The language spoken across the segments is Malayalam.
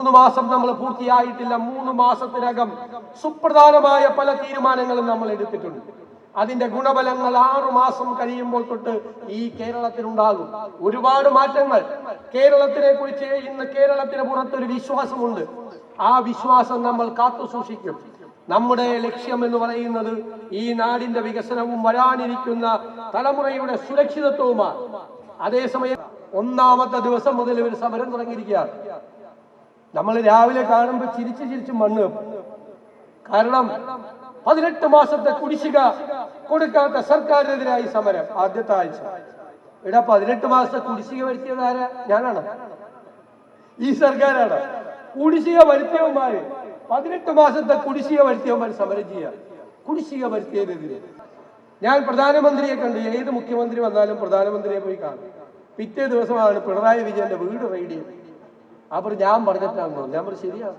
3 മാസം നമ്മൾ പൂർത്തിയായിട്ടില്ല. 3 മാസത്തിനകം സുപ്രധാനമായ പല തീരുമാനങ്ങളും നമ്മൾ എടുത്തിട്ടുണ്ട്. അതിന്റെ ഗുണഫലങ്ങൾ 6 മാസം കഴിയുമ്പോൾ തൊട്ട് ഈ കേരളത്തിനുണ്ടാകും. ഒരുപാട് മാറ്റങ്ങൾ കേരളത്തിനെ കുറിച്ച് ഇന്ന് കേരളത്തിന് പുറത്തൊരു വിശ്വാസമുണ്ട്. ആ വിശ്വാസം നമ്മൾ കാത്തു സൂക്ഷിക്കും. നമ്മുടെ ലക്ഷ്യം എന്ന് പറയുന്നത് ഈ നാടിന്റെ വികസനവും വരാനിരിക്കുന്ന തലമുറയുടെ സുരക്ഷിതത്വവുമാണ്. അതേസമയം 1ാമത്തെ ദിവസം മുതൽ ഒരു സമരം തുടങ്ങിയിരിക്കുകയാണ്. നമ്മൾ രാവിലെ കാണുമ്പോൾ ചിരിച്ച് മണ്ണ് വെക്കും. കാരണം 18 മാസത്തെ കുടിശ്ശിക കൊടുക്കാത്ത സർക്കാരിനെതിരായി സമരം. ആദ്യത്തെ ആഴ്ച 18 മാസത്തെ കുടിശ്ശിക വരുത്തിയത് ആരാ? ഞാനാണ്, ഈ സർക്കാരാണ്. കുടിശ്ശിക വരുത്തിയവന്മാര് 18 മാസത്തെ കുടിശ്ശിക വരുത്തിയവന്മാർ സമരം ചെയ്യുക. കുടിശ്ശിക വരുത്തിയതിനെതിരെ ഞാൻ പ്രധാനമന്ത്രിയെ കണ്ടു. ഏത് മുഖ്യമന്ത്രി വന്നാലും പ്രധാനമന്ത്രിയെ പോയി കാണും. പിറ്റേ ദിവസമാണ് പിണറായി വിജയന്റെ വീട് റെയ്ഡ് ചെയ്തത്. അപ്പോൾ ഞാൻ പറഞ്ഞിട്ടാണോ? ഞാൻ പറഞ്ഞു ശരിയാണ്.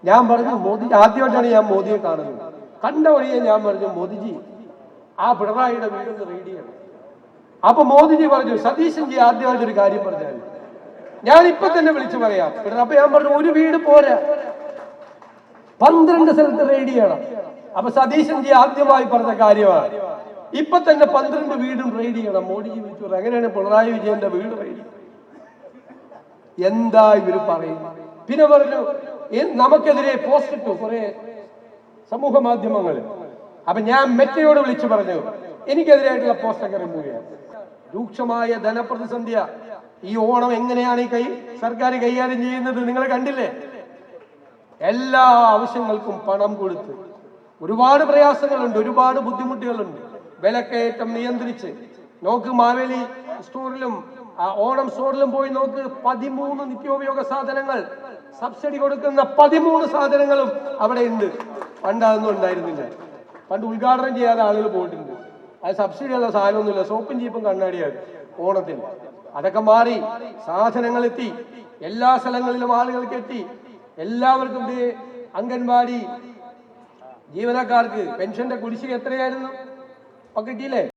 ഞാൻ പറഞ്ഞു മോദി, ആദ്യമായിട്ടാണ് ഞാൻ മോദിയെ കാണുന്നത്. കണ്ട വഴിയെ ഞാൻ പറഞ്ഞു മോദിജി ആ പിണറായിയുടെ വീടൊന്ന് റെയ്ഡ് ചെയ്യണം. അപ്പൊ മോദിജി പറഞ്ഞു സതീശൻജി ആദ്യമായിട്ടൊരു കാര്യം പറഞ്ഞാൽ ഞാൻ ഇപ്പൊ തന്നെ വിളിച്ചു പറയാം. അപ്പൊ ഞാൻ പറഞ്ഞു ഒരു വീട് പോരാ, 12 സ്ഥലത്ത് റെയ്ഡ് ചെയ്യണം. അപ്പൊ സതീശൻജി ആദ്യമായി പറഞ്ഞ കാര്യമാണ് ഇപ്പൊ തന്നെ 12 വീടും റെയ്ഡ് ചെയ്യണം. മോദിജി വിളിച്ചു പറഞ്ഞു എങ്ങനെയാണ് പിണറായി വിജയന്റെ വീട് റെയ്ഡ്? എന്താ ഇവര് പറയും? പിന്നെ പറഞ്ഞു നമുക്കെതിരെ പോസ്റ്റ് ഇട്ടു കുറെ സമൂഹ മാധ്യമങ്ങളിൽ. അപ്പൊ ഞാൻ മെറ്റയോട് വിളിച്ചു പറഞ്ഞു എനിക്കെതിരായിട്ടുള്ള പോസ്റ്റൊക്കെ റിമൂവ് ചെയ്യാം. രൂക്ഷമായ ധനപ്രതിസന്ധിയ. ഈ ഓണം എങ്ങനെയാണ് ഈ സർക്കാർ കൈകാര്യം ചെയ്യുന്നത് നിങ്ങൾ കണ്ടില്ലേ? എല്ലാ ആവശ്യങ്ങൾക്കും പണം കൊടുത്ത് ഒരുപാട് പ്രയാസങ്ങളുണ്ട്, ഒരുപാട് ബുദ്ധിമുട്ടുകളുണ്ട്. വിലക്കയറ്റം നിയന്ത്രിച്ച് നോക്ക്, മാവേലി സ്റ്റോറിലും ഓണം സ്റ്റോറിലും പോയി നോക്ക്, 13 നിത്യോപയോഗ സാധനങ്ങൾ സബ്സിഡി കൊടുക്കുന്ന 13 സാധനങ്ങളും അവിടെ ഉണ്ട്. പണ്ട് അതൊന്നും ഉണ്ടായിരുന്നില്ല. പണ്ട് ഉദ്ഘാടനം ചെയ്യാതെ ആളുകൾ പോയിട്ടുണ്ട്. അത് സബ്സിഡി ഉള്ള സാധനമൊന്നുമില്ല, സോപ്പും ചീപ്പും കണ്ണാടിയാണ് ഓണത്തിന്. അതൊക്കെ മാറി സാധനങ്ങൾ എത്തി, എല്ലാ സ്ഥലങ്ങളിലും ആളുകൾക്ക് എത്തി. എല്ലാവർക്കും അംഗൻവാടി ജീവനക്കാർക്ക് പെൻഷന്റെ കുടിശ്ശിക എത്രയായിരുന്നു? അപ്പൊ കിട്ടിയില്ലേ?